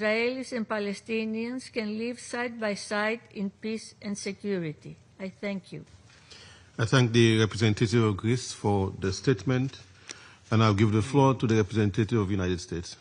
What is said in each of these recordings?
Israelis and Palestinians can live side by side in peace and security. I thank you. I thank the representative of Greece for the statement, and I'll give the floor to the representative of the United States.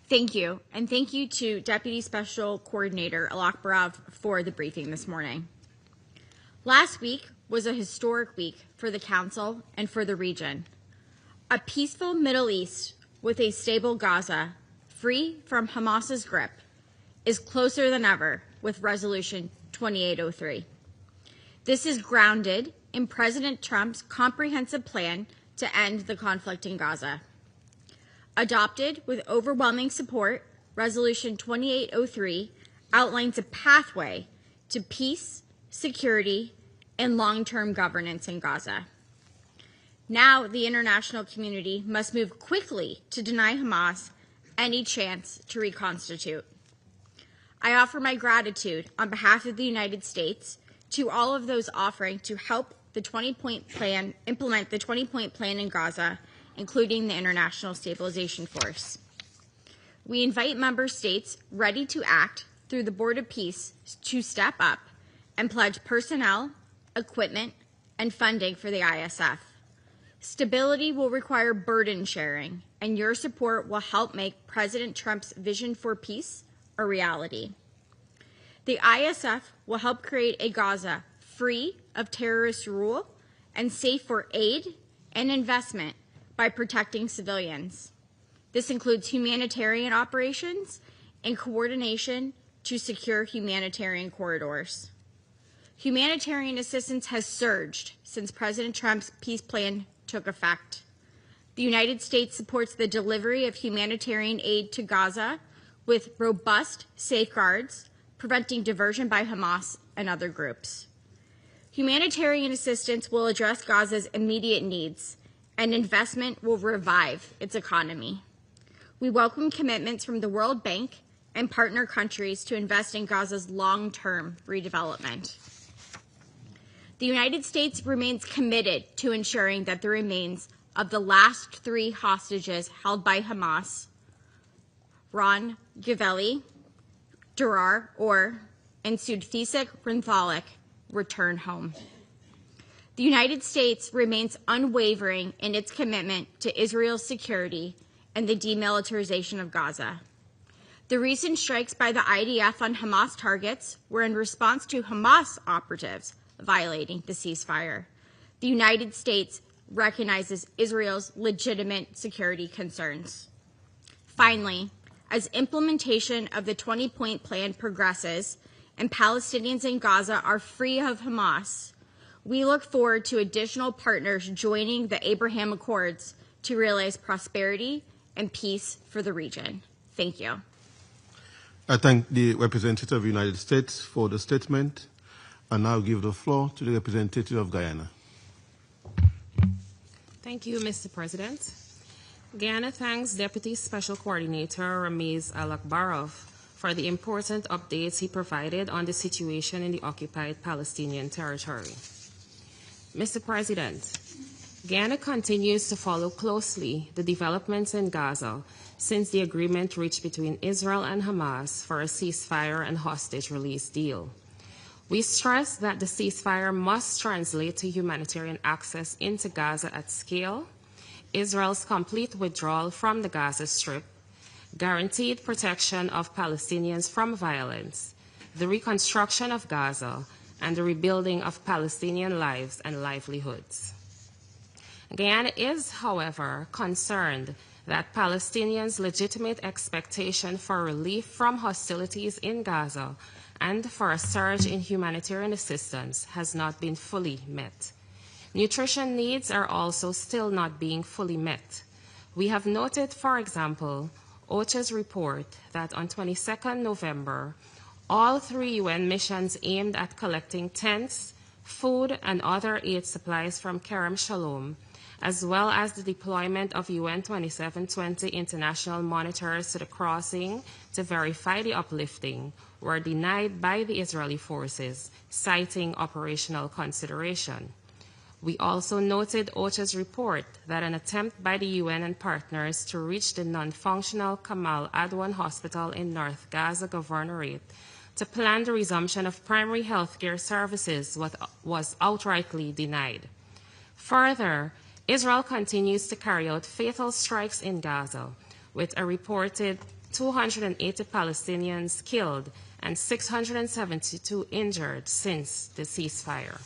Thank you, and thank you to Deputy Special Coordinator Alok Barav for the briefing this morning. Last week was a historic week for the Council and for the region. A peaceful Middle East with a stable Gaza, free from Hamas's grip, is closer than ever with Resolution 2803. This is grounded in President Trump's comprehensive plan to end the conflict in Gaza. Adopted with overwhelming support, Resolution 2803 outlines a pathway to peace, security, and long-term governance in Gaza. Now the international community must move quickly to deny Hamas any chance to reconstitute. I offer my gratitude on behalf of the United States to all of those offering to help the 20-point plan, implement the 20-point plan in Gaza, including the International Stabilization Force. We invite member states ready to act through the Board of Peace to step up and pledge personnel, equipment, and funding for the ISF. Stability will require burden sharing, and your support will help make President Trump's vision for peace a reality. The ISF will help create a Gaza free of terrorist rule and safe for aid and investment by protecting civilians. This includes humanitarian operations and coordination to secure humanitarian corridors. Humanitarian assistance has surged since President Trump's peace plan took effect. The United States supports the delivery of humanitarian aid to Gaza with robust safeguards, preventing diversion by Hamas and other groups. Humanitarian assistance will address Gaza's immediate needs, and investment will revive its economy. We welcome commitments from the World Bank and partner countries to invest in Gaza's long-term redevelopment. The United States remains committed to ensuring that the remains of the last 3 hostages held by Hamas, Ron Giveli, Durar Or, and Sudfisik Rinthalik, return home. The United States remains unwavering in its commitment to Israel's security and the demilitarization of Gaza. The recent strikes by the IDF on Hamas targets were in response to Hamas operatives violating the ceasefire. The United States recognizes Israel's legitimate security concerns. Finally, as implementation of the 20-point plan progresses and Palestinians in Gaza are free of Hamas, we look forward to additional partners joining the Abraham Accords to realize prosperity and peace for the region. Thank you. I thank the representative of the United States for the statement, and now give the floor to the representative of Guyana. Thank you, Mr. President. Guyana thanks Deputy Special Coordinator Ramiz Alakbarov for the important updates he provided on the situation in the occupied Palestinian territory. Mr. President, Guyana continues to follow closely the developments in Gaza since the agreement reached between Israel and Hamas for a ceasefire and hostage release deal. We stress that the ceasefire must translate to humanitarian access into Gaza at scale, Israel's complete withdrawal from the Gaza Strip, guaranteed protection of Palestinians from violence, the reconstruction of Gaza, and the rebuilding of Palestinian lives and livelihoods. Guyana is, however, concerned that Palestinians' legitimate expectation for relief from hostilities in Gaza and for a surge in humanitarian assistance has not been fully met. Nutrition needs are also still not being fully met. We have noted, for example, OCHA's report that on 22nd November, all 3 UN missions aimed at collecting tents, food, and other aid supplies from Karam Shalom, as well as the deployment of UN 2720 international monitors to the crossing to verify the uplifting, were denied by the Israeli forces, citing operational consideration. We also noted OCHA's report that an attempt by the UN and partners to reach the non-functional Kamal Adwan Hospital in North Gaza Governorate to plan the resumption of primary health care services was outrightly denied. Further, Israel continues to carry out fatal strikes in Gaza, with a reported 280 Palestinians killed and 672 injured since the ceasefire.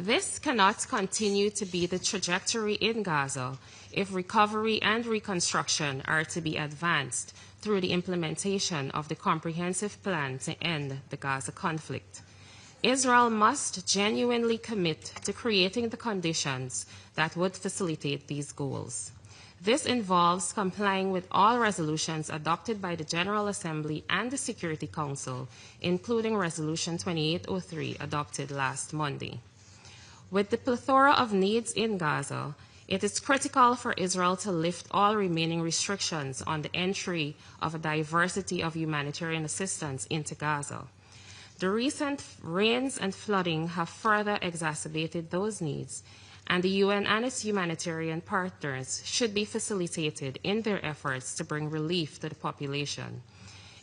This cannot continue to be the trajectory in Gaza if recovery and reconstruction are to be advanced through the implementation of the comprehensive plan to end the Gaza conflict. Israel must genuinely commit to creating the conditions that would facilitate these goals. This involves complying with all resolutions adopted by the General Assembly and the Security Council, including Resolution 2803 adopted last Monday. With the plethora of needs in Gaza, it is critical for Israel to lift all remaining restrictions on the entry of a diversity of humanitarian assistance into Gaza. The recent rains and flooding have further exacerbated those needs, and the UN and its humanitarian partners should be facilitated in their efforts to bring relief to the population.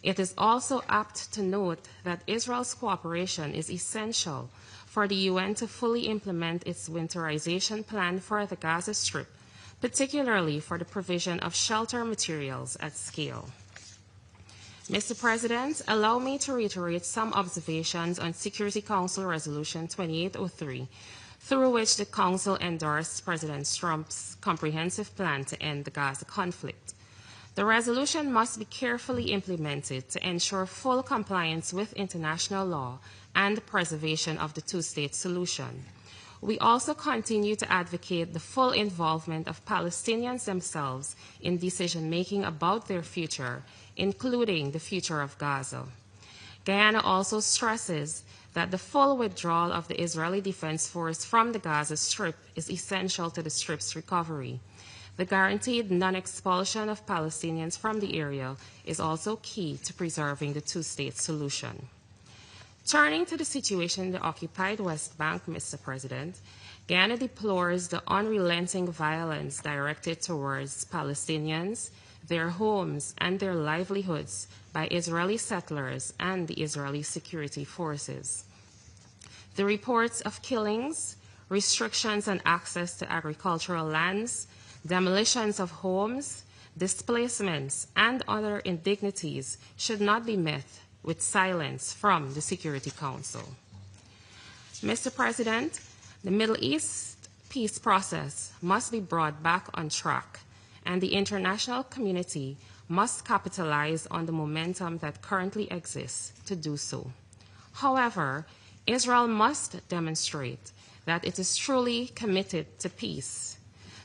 It is also apt to note that Israel's cooperation is essential for the UN to fully implement its winterization plan for the Gaza Strip, particularly for the provision of shelter materials at scale. Mr. President, allow me to reiterate some observations on Security Council Resolution 2803, through which the Council endorsed President Trump's comprehensive plan to end the Gaza conflict. The resolution must be carefully implemented to ensure full compliance with international law and the preservation of the two-state solution. We also continue to advocate the full involvement of Palestinians themselves in decision-making about their future, including the future of Gaza. Guyana also stresses that the full withdrawal of the Israeli Defense Force from the Gaza Strip is essential to the Strip's recovery. The guaranteed non-expulsion of Palestinians from the area is also key to preserving the two-state solution. Turning to the situation in the occupied West Bank, Mr. President, Guyana deplores the unrelenting violence directed towards Palestinians, their homes, and their livelihoods by Israeli settlers and the Israeli security forces. The reports of killings, restrictions on access to agricultural lands, demolitions of homes, displacements, and other indignities should not be met with silence from the Security Council. Mr. President, the Middle East peace process must be brought back on track, and the international community must capitalize on the momentum that currently exists to do so. However, Israel must demonstrate that it is truly committed to peace.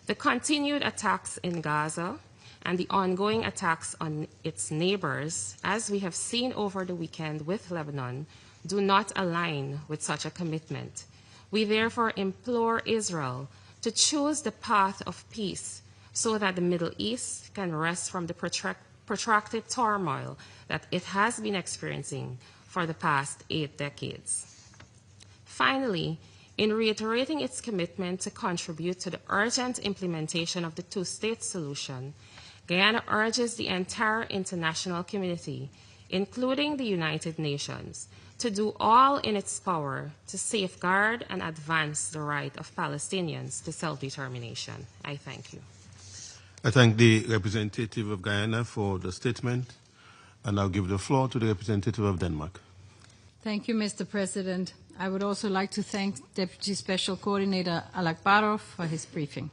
The continued attacks in Gaza and the ongoing attacks on its neighbors, as we have seen over the weekend with Lebanon, do not align with such a commitment. We therefore implore Israel to choose the path of peace so that the Middle East can rest from the protracted turmoil that it has been experiencing for the past 8 decades. Finally, in reiterating its commitment to contribute to the urgent implementation of the two-state solution, Guyana urges the entire international community, including the United Nations, to do all in its power to safeguard and advance the right of Palestinians to self-determination. I thank you. I thank the representative of Guyana for the statement, and I'll give the floor to the representative of Denmark. Thank you, Mr. President. I would also like to thank Deputy Special Coordinator Alakbarov for his briefing.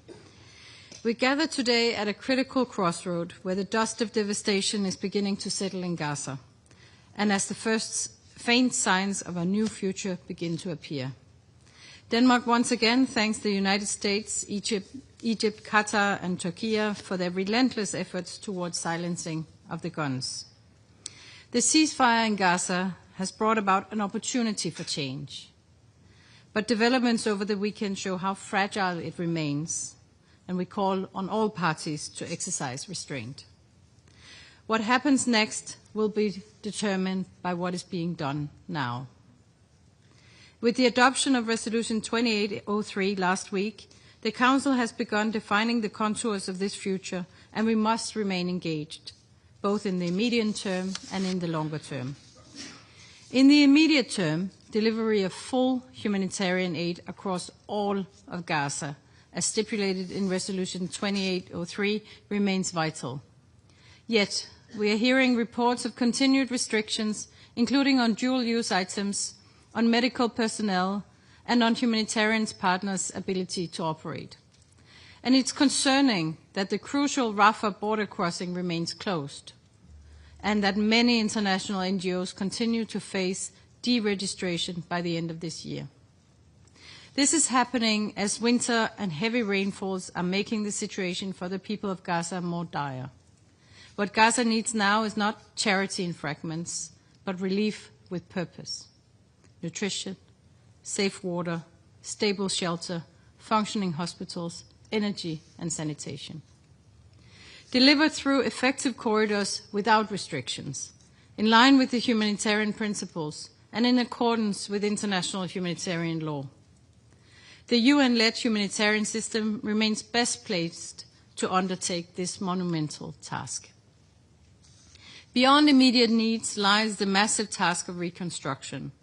We gather today at a critical crossroad where the dust of devastation is beginning to settle in Gaza, and as the first faint signs of a new future begin to appear. Denmark once again thanks the United States, Egypt, Qatar, and Turkey for their relentless efforts towards silencing of the guns. The ceasefire in Gaza has brought about an opportunity for change, but developments over the weekend show how fragile it remains, and we call on all parties to exercise restraint. What happens next will be determined by what is being done now. With the adoption of Resolution 2803 last week, the Council has begun defining the contours of this future, and we must remain engaged, both in the immediate term and in the longer term. In the immediate term, delivery of full humanitarian aid across all of Gaza, as stipulated in Resolution 2803, remains vital. Yet, we are hearing reports of continued restrictions, including on dual-use items, on medical personnel, and on humanitarian partners' ability to operate. And it's concerning that the crucial Rafah border crossing remains closed, and that many international NGOs continue to face deregistration by the end of this year. This is happening as winter and heavy rainfalls are making the situation for the people of Gaza more dire. What Gaza needs now is not charity in fragments, but relief with purpose. Nutrition, safe water, stable shelter, functioning hospitals, energy and sanitation. Delivered through effective corridors without restrictions, in line with the humanitarian principles and in accordance with international humanitarian law. The UN-led humanitarian system remains best placed to undertake this monumental task. Beyond immediate needs lies the massive task of reconstruction.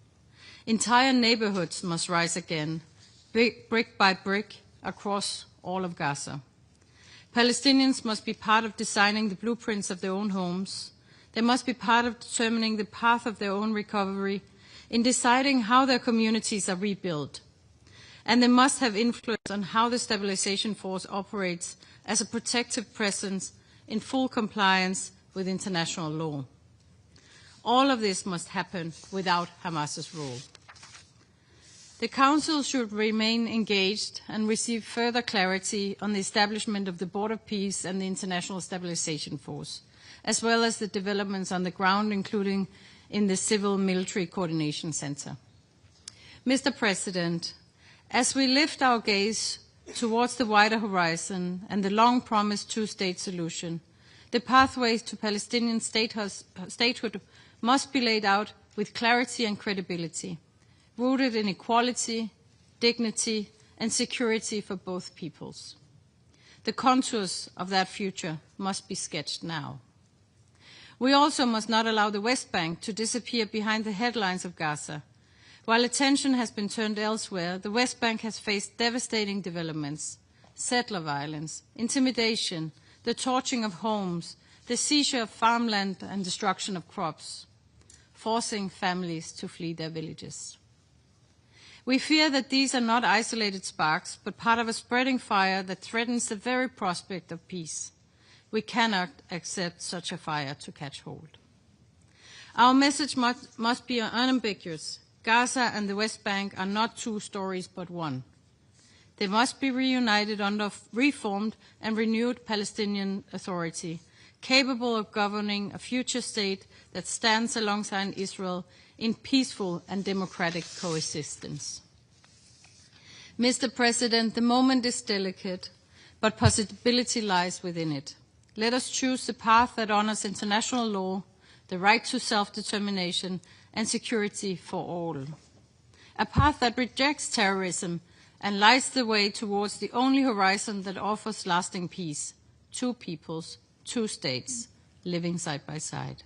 Entire neighborhoods must rise again, brick by brick, across all of Gaza. Palestinians must be part of designing the blueprints of their own homes. They must be part of determining the path of their own recovery, in deciding how their communities are rebuilt. And they must have influence on how the Stabilization Force operates as a protective presence in full compliance with international law. All of this must happen without Hamas's rule. The Council should remain engaged and receive further clarity on the establishment of the Board of Peace and the International Stabilization Force, as well as the developments on the ground, including in the Civil-Military Coordination Center. Mr. President, as we lift our gaze towards the wider horizon and the long-promised two-state solution, the pathways to Palestinian statehood must be laid out with clarity and credibility, rooted in equality, dignity, and security for both peoples. The contours of that future must be sketched now. We also must not allow the West Bank to disappear behind the headlines of Gaza. While attention has been turned elsewhere, the West Bank has faced devastating developments: settler violence, intimidation, the torching of homes, the seizure of farmland and destruction of crops, forcing families to flee their villages. We fear that these are not isolated sparks, but part of a spreading fire that threatens the very prospect of peace. We cannot accept such a fire to catch hold. Our message must be unambiguous. Gaza and the West Bank are not two stories but one. They must be reunited under reformed and renewed Palestinian Authority, capable of governing a future state that stands alongside Israel in peaceful and democratic coexistence. Mr. President, the moment is delicate, but possibility lies within it. Let us choose the path that honors international law, the right to self-determination, and security for all. A path that rejects terrorism and lights the way towards the only horizon that offers lasting peace: two peoples, two states, living side by side.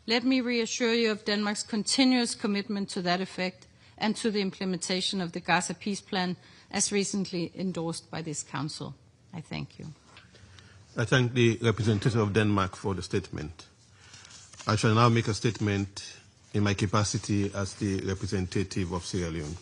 Let me reassure you of Denmark's continuous commitment to that effect and to the implementation of the Gaza Peace Plan as recently endorsed by this Council. I thank you. I thank the representative of Denmark for the statement. I shall now make a statement in my capacity as the representative of Sierra Leone.